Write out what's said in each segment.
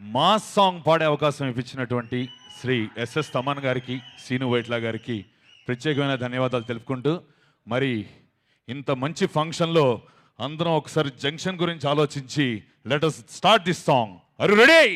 Mass song పాడే అవకాశం ఇప్పించినటువంటి Shri SS Thaman గారికి, సీను వైట్ల గారికి ప్రత్యేకమైన ధన్యవాదాలు తెలుపుకుంటూ, మరి ఇంత మంచి ఫంక్షన్లో అందరం ఒకసారి జంక్షన్ గురించి ఆలోచించి let us start this song. Are you ready?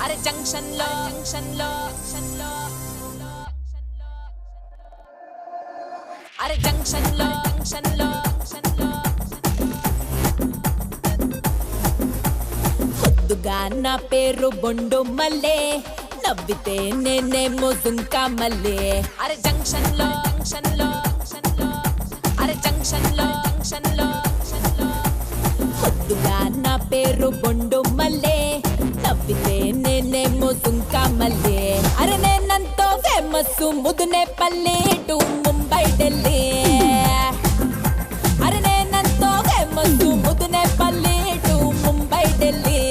అరే జంక్షన్ లో అరే జంక్షన్ లో కొద్దుగా నా పేరు బొండు మల్లే, నవ్వితే నేనేమో దుంకా మల్లే. అరే జంక్షన్ లో అరే జంక్షన్ లో కొద్దుగా నా పేరు బొండు మల్లే, నవ్వితే నేనేమో దుంకా మల్లే. అరే నేనంతో ఫేమస్ ముదునే పల్లె టు ముంబై ఢిల్లీ. అరే నేనంతో ఫేమస్ ముదునే పల్లె టు ముంబై ఢిల్లీ.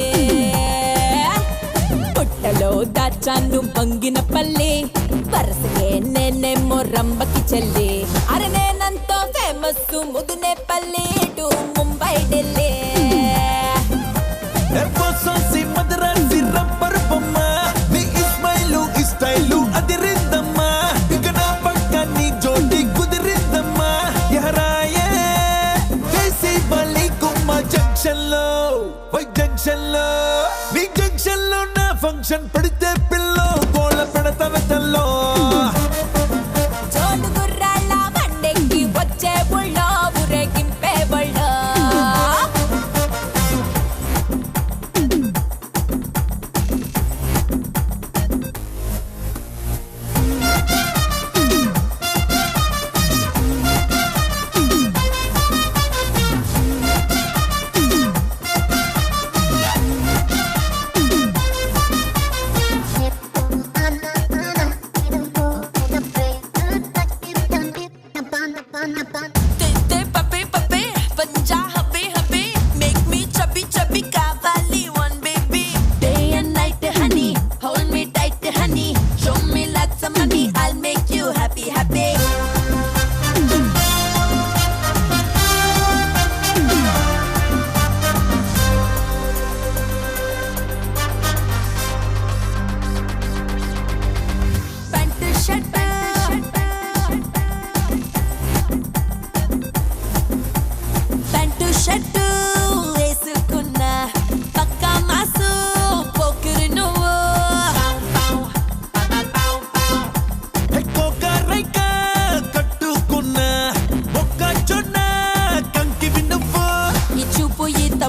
పుట్టలో దాచాను పంగిన పల్లి, వరసగే నేనేమో రంబకి చెల్లి. అరే నేనంతో ఫేమస్ ముదునే పల్లె టు ముంబై ఢిల్లీ. ఫంక్షన్ పడితే పిల్లో గోళ పెడతా వెతల్లో జోడు గుర్రాళ్ళ బండెక్కి వచ్చే బుళ్ళో ఊరేగింపే బళ్ళో.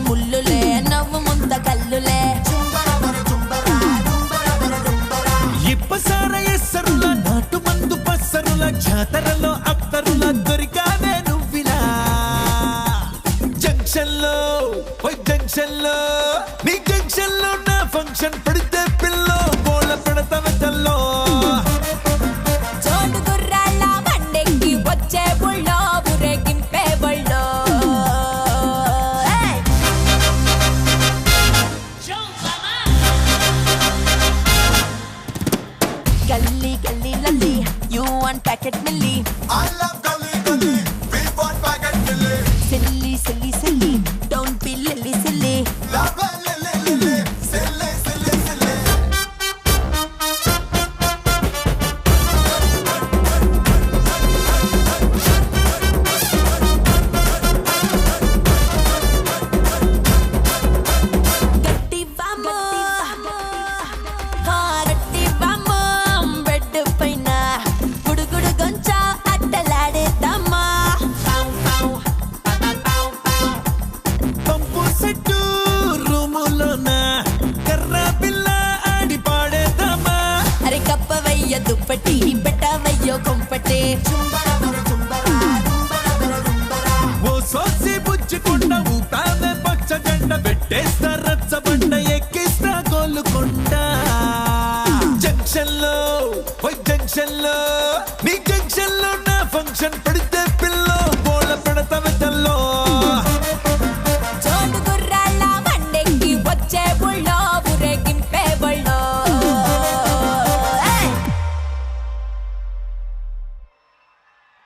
ముల్లులే నవ్వు ముంత కల్లులే ఇప్పసార ఎస్సరుల నాటు మందు పస్సరుల జాతరలో అత్తరుల దొరికావే నువ్విలా. జంక్షన్ లో నీ జంక్షన్ లో నా ఫంక్షన్ పడితే పిల్లో గోళ పెడతా వెతల్లో. జోడు గుర్రాళ్ళ బండెక్కి వచ్చే బుళ్ళో ఊరేగింపే బళ్ళో. Gully, gully, lully, you want packet milli. I love gully, we want packet milli. Silly, silly,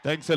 thanks